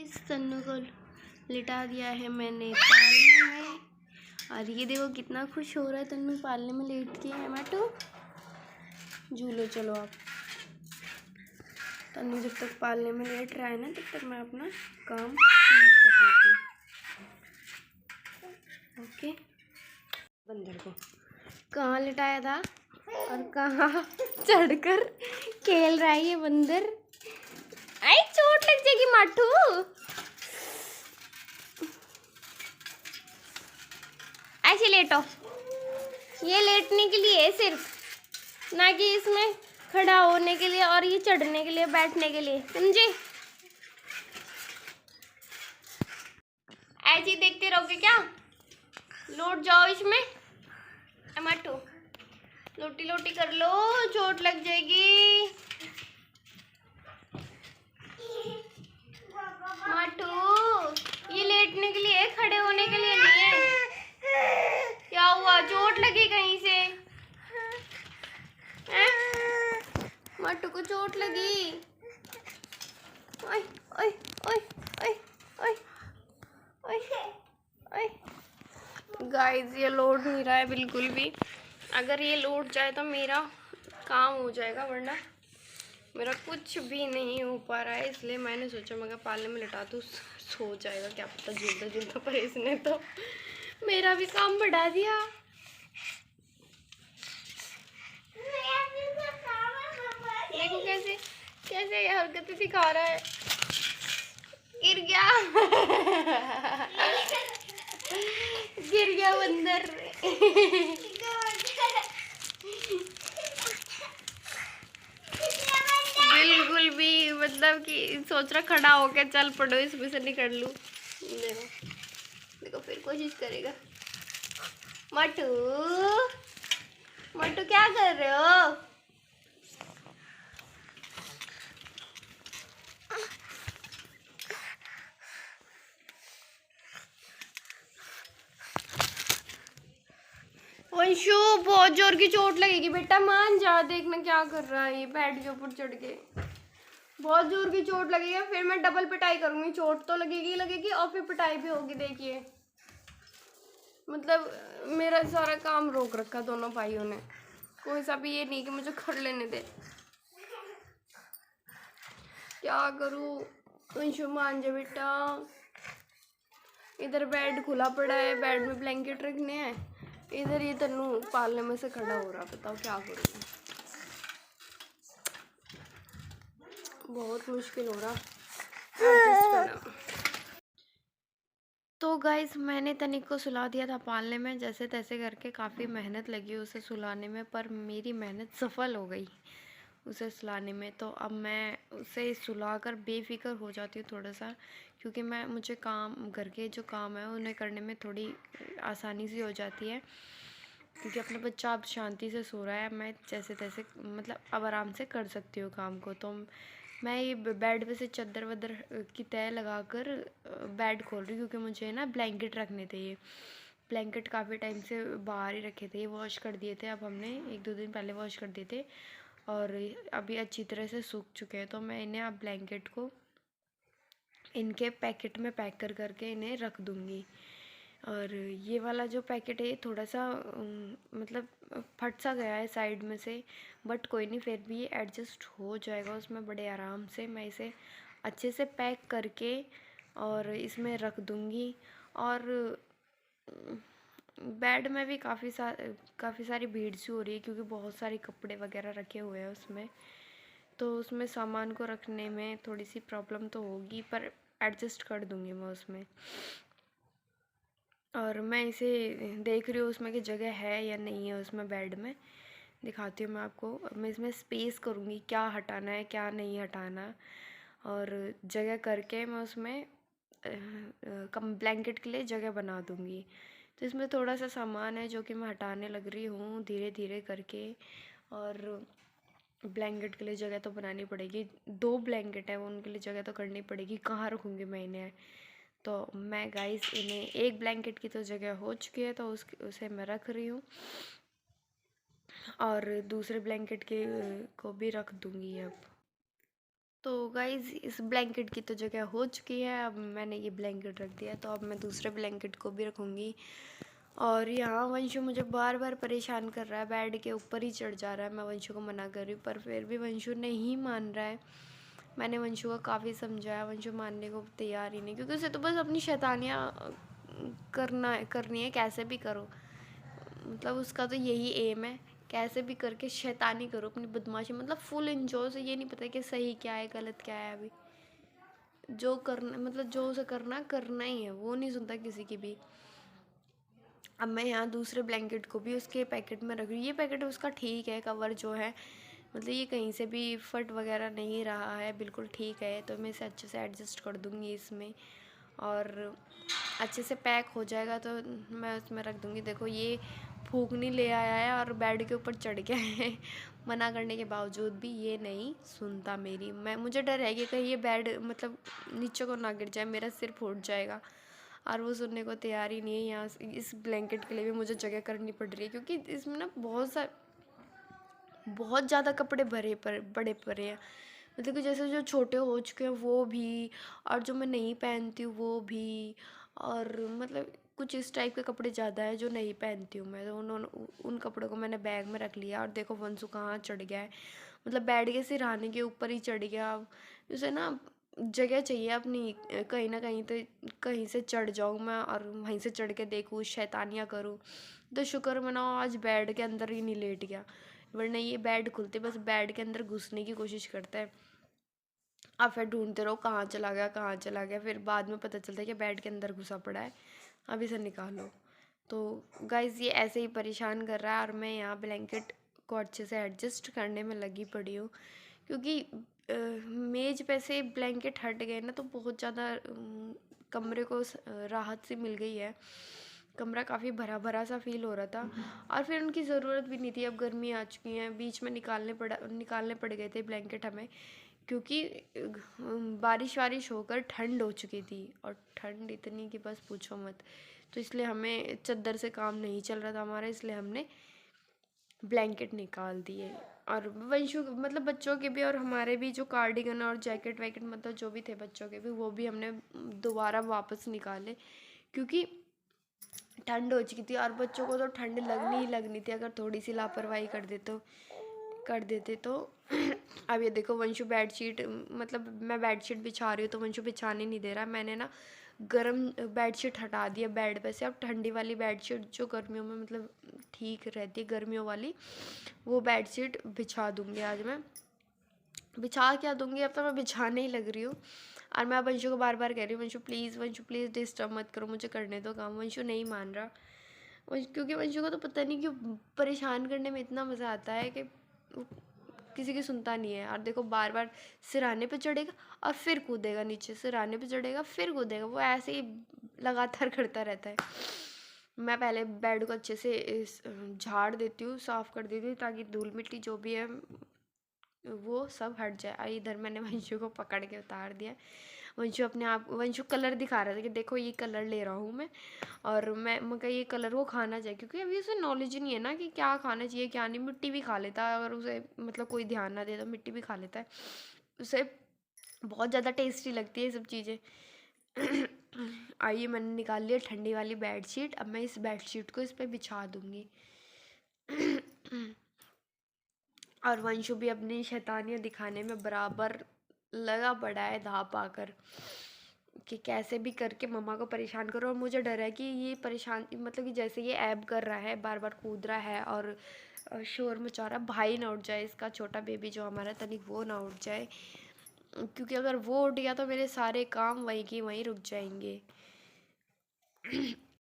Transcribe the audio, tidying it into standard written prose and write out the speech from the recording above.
Guys Tannu को लिटा दिया है मैंने पालने में, और ये देखो कितना खुश हो रहा है तन्नू पालने में लेट के। है माटू झूलो चलो आप। तन्नू जब तक पालने में लेट रहा है ना, तब तक मैं अपना काम फिनिश कर लेती हूँ। ओके, बंदर को कहाँ लिटाया था और कहाँ चढ़कर खेल रहा है ये बंदर। आई चोट लग जाएगी माठू। ऐसे लेटो, ये लेटने के लिए है सिर्फ, ना कि इसमें खड़ा होने के लिए और ये चढ़ने के लिए, बैठने के लिए, समझे? ऐसे ही देखते रहोगे क्या? लौट जाओ इसमें माठू, लोटी लोटी कर लो, चोट लग जाएगी। माठू ये लेटने के लिए, खड़े होने के लिए नहीं है। क्या हुआ, चोट लगी कहीं से? माठू को चोट लगी। ओए ओए ओए ओए ओए ओए ओए। गाइस ये लौट नहीं रहा है बिल्कुल भी। अगर ये लौट जाए तो मेरा काम हो जाएगा, वरना मेरा कुछ भी नहीं हो पा रहा है। इसलिए मैंने सोचा मैं पालने में लिटा दूँ, सो जाएगा, क्या पता झूलता झूलता। पर इसने तो मेरा भी काम बढ़ा दिया। देखो कैसे कैसे ये हरकतें सिखा रहा है। गिर गया गिर गया बंदर। बिल्कुल भी, मतलब कि सोच रहा खड़ा होके चल पड़ो, इसमें से निकल लूं। देखो देखो फिर कोशिश करेगा। मटू मटू क्या कर रहे हो? वंशु बहुत जोर की चोट लगेगी बेटा, मान जा। देखना क्या कर रहा है ये बेड के ऊपर चढ़ के। बहुत जोर की चोट लगेगी, फिर मैं डबल पिटाई करूंगी। चोट तो लगेगी लगेगी और फिर पिटाई भी होगी। देखिए मतलब मेरा सारा काम रोक रखा दोनों भाइयों ने। कोई सा भी ये नहीं कि मुझे कर लेने दे। क्या करूं? वंशु मान जा बेटा। इधर बेड खुला पड़ा है, बेड में ब्लैंकेट रखने हैं, इधर ये तन्नू पालने में से खड़ा हो रहा। बताओ क्या करूँ, बहुत मुश्किल हो रहा एडजस्ट करना। तो गाइस मैंने तनिक को सुला दिया था पालने में, जैसे तैसे करके। काफ़ी मेहनत लगी उसे सुलाने में, पर मेरी मेहनत सफल हो गई उसे सुलाने में। तो अब मैं उसे सुलाकर बेफिक्र हो जाती हूँ थोड़ा सा, क्योंकि मुझे काम, घर के जो काम है उन्हें करने में थोड़ी आसानी सी हो जाती है, क्योंकि अपना बच्चा अब शांति से सो रहा है। मैं जैसे तैसे मतलब अब आराम से कर सकती हूँ काम को। तो मैं ये बेड पे से चादर वदर की तह लगाकर बेड खोल रही हूँ, क्योंकि मुझे ना ब्लैंकेट रखने थे। ये ब्लैंकेट काफ़ी टाइम से बाहर ही रखे थे, ये वॉश कर दिए थे। अब हमने 1-2 दिन पहले वॉश कर दिए थे और अभी अच्छी तरह से सूख चुके हैं। तो मैं इन्हें अब ब्लैंकेट को इनके पैकेट में पैक कर करके इन्हें रख दूँगी। और ये वाला जो पैकेट है थोड़ा सा मतलब फट सा गया है साइड में से, बट कोई नहीं, फिर भी ये एडजस्ट हो जाएगा उसमें बड़े आराम से। मैं इसे अच्छे से पैक करके और इसमें रख दूँगी। और बेड में भी काफ़ी सारी भीड़ सी हो रही है, क्योंकि बहुत सारे कपड़े वगैरह रखे हुए हैं उसमें। तो उसमें सामान को रखने में थोड़ी सी प्रॉब्लम तो होगी, पर एडजस्ट कर दूँगी मैं उसमें। और मैं इसे देख रही हूँ उसमें कि जगह है या नहीं है उसमें, बेड में। दिखाती हूँ मैं आपको। मैं इसमें स्पेस करूँगी, क्या हटाना है क्या नहीं हटाना, और जगह करके मैं उसमें कम ब्लैंकेट के लिए जगह बना दूँगी। तो इसमें थोड़ा सा सामान है जो कि मैं हटाने लग रही हूँ धीरे धीरे करके। और ब्लैंकेट के लिए जगह तो बनानी पड़ेगी। 2 ब्लैंकेट है वो, उनके लिए जगह तो करनी पड़ेगी। कहाँ रखूँगी मैं इन्हें? तो मैं गाइस इन्हें, एक ब्लैंकेट की तो जगह हो चुकी है, तो उसे मैं रख रही हूँ, और दूसरे ब्लैंकेट के को भी रख दूँगी अब। तो गाइज़ इस ब्लैंकेट की तो जगह हो चुकी है, अब मैंने ये ब्लैंकेट रख दिया, तो अब मैं दूसरे ब्लैंकेट को भी रखूँगी। और यहाँ वंशु मुझे बार बार परेशान कर रहा है, बेड के ऊपर ही चढ़ जा रहा है। मैं वंशु को मना कर रही हूँ पर फिर भी वंशु नहीं मान रहा है। मैंने वंशु को काफ़ी समझाया, वंशु मानने को तैयार ही नहीं, क्योंकि उसे तो बस अपनी शैतानियाँ करनी है, कैसे भी करो। मतलब उसका तो यही एम है, कैसे भी करके शैतानी करो, अपनी बदमाशी, मतलब फुल इंजॉय से। ये नहीं पता कि सही क्या है गलत क्या है। अभी जो करना, मतलब जो उसे करना ही है, वो नहीं सुनता किसी की भी। अब मैं यहाँ दूसरे ब्लैंकेट को भी उसके पैकेट में रख रही हूँ। ये पैकेट उसका ठीक है, कवर जो है, मतलब ये कहीं से भी फट वगैरह नहीं रहा है, बिल्कुल ठीक है। तो मैं इसे अच्छे से एडजस्ट कर दूँगी इसमें, और अच्छे से पैक हो जाएगा तो मैं उसमें रख दूँगी। देखो ये फूकनी ले आया है और बेड के ऊपर चढ़ गया है। मना करने के बावजूद भी ये नहीं सुनता मेरी। मुझे डर है कि कहीं ये बेड मतलब नीचे को ना गिर जाए, मेरा सिर फूट जाएगा। और वो सुनने को तैयार ही नहीं है। यहाँ इस ब्लैंकेट के लिए भी मुझे जगह करनी पड़ रही है, क्योंकि इसमें ना बहुत ज़्यादा कपड़े बड़े पड़े हैं। मतलब कि जैसे जो छोटे हो चुके हैं वो भी, और जो मैं नहीं पहनती हूँ वो भी, और मतलब कुछ इस टाइप के कपड़े ज़्यादा है जो नहीं पहनती हूँ मैं। तो उन कपड़ों को मैंने बैग में रख लिया। और देखो वंशु कहाँ चढ़ गया है, मतलब बेड के सिरहाने के ऊपर ही चढ़ गया। अब उसे ना जगह चाहिए अपनी, कहीं ना कहीं तो कहीं से चढ़ जाऊँ मैं और वहीं से चढ़ के देखूँ, शैतानियाँ करूँ। तो शुक्र मनाओ आज बेड के अंदर ही नहीं लेट गया, वरना ये बेड खुलते बस बेड के अंदर घुसने की कोशिश करता है। अब फिर ढूंढते रहो कहाँ चला गया कहाँ चला गया, फिर बाद में पता चलता है कि बेड के अंदर घुसा पड़ा है, अब इसे निकालो। तो गाइज़ ये ऐसे ही परेशान कर रहा है, और मैं यहाँ ब्लैंकेट को अच्छे से एडजस्ट करने में लगी पड़ी हूँ। क्योंकि मेज पे से ब्लैंकेट हट गए ना, तो बहुत ज़्यादा कमरे को राहत सी मिल गई है। कमरा काफ़ी भरा भरा सा फील हो रहा था, और फिर उनकी ज़रूरत भी नहीं थी। अब गर्मी आ चुकी है, बीच में निकालने पड़ गए थे ब्लैंकेट हमें, क्योंकि बारिश वारिश होकर ठंड हो चुकी थी, और ठंड इतनी कि बस पूछो मत। तो इसलिए हमें चद्दर से काम नहीं चल रहा था हमारा, इसलिए हमने ब्लैंकेट निकाल दिए। और वंशु मतलब बच्चों के भी और हमारे भी जो कार्डिगन और जैकेट वैकेट, मतलब जो भी थे बच्चों के भी, वो भी हमने दोबारा वापस निकाले, क्योंकि ठंड हो चुकी थी। और बच्चों को तो ठंड लगनी ही लगनी थी, अगर थोड़ी सी लापरवाही कर देते तो। अब ये देखो वंशु बेडशीट, मतलब मैं बेडशीट बिछा रही हूँ तो वंशु बिछाने नहीं दे रहा। मैंने ना गर्म बेडशीट हटा दिया बेड पे से, अब ठंडी वाली बेडशीट जो गर्मियों में मतलब ठीक रहती है, गर्मियों वाली वो बेडशीट बिछा दूँगी आज मैं। बिछा क्या दूँगी, अब तो मैं बिछाने ही लग रही हूँ। और मैं वंशु को बार बार कह रही हूँ, वंशु प्लीज़ डिस्टर्ब मत करो, मुझे करने दो काम। वंशु नहीं मान रहा, क्योंकि वंशु को तो पता नहीं क्यों परेशान करने में इतना मज़ा आता है कि वो किसी की सुनता नहीं है। और देखो बार बार सिरहाने पे चढ़ेगा और फिर कूदेगा नीचे, सिरहाने पे चढ़ेगा फिर कूदेगा, वो ऐसे ही लगातार करता रहता है। मैं पहले बेड को अच्छे से झाड़ देती हूँ, साफ़ कर देती हूँ, ताकि धूल मिट्टी जो भी है वो सब हट जाए। और इधर मैंने वंशु को पकड़ के उतार दिया। वंशु कलर दिखा रहा था कि देखो ये कलर ले रहा हूँ मैं, और मैं कहा ये कलर वो खाना चाहिए, क्योंकि अभी उसे नॉलेज ही नहीं है ना कि क्या खाना चाहिए क्या नहीं। मिट्टी भी खा लेता है, अगर उसे मतलब कोई ध्यान ना दे तो मिट्टी भी खा लेता है। उसे बहुत ज़्यादा टेस्टी लगती है ये सब चीज़ें। आइए मैंने निकाल लिया ठंडी वाली बेडशीट, अब मैं इस बेडशीट को इस पर बिछा दूँगी। और वंशु भी अपनी शैतानियाँ दिखाने में बराबर लगा पड़ा है, धाप आकर, कि कैसे भी करके मम्मा को परेशान करो। और मुझे डर है कि ये परेशान, मतलब कि जैसे ये ऐब कर रहा है, बार बार कूद रहा है और शोर मचा रहा है, भाई ना उठ जाए, इसका छोटा बेबी जो हमारा तनिक वो ना उठ जाए, क्योंकि अगर वो उठ गया तो मेरे सारे काम वहीं की वहीं रुक जाएंगे।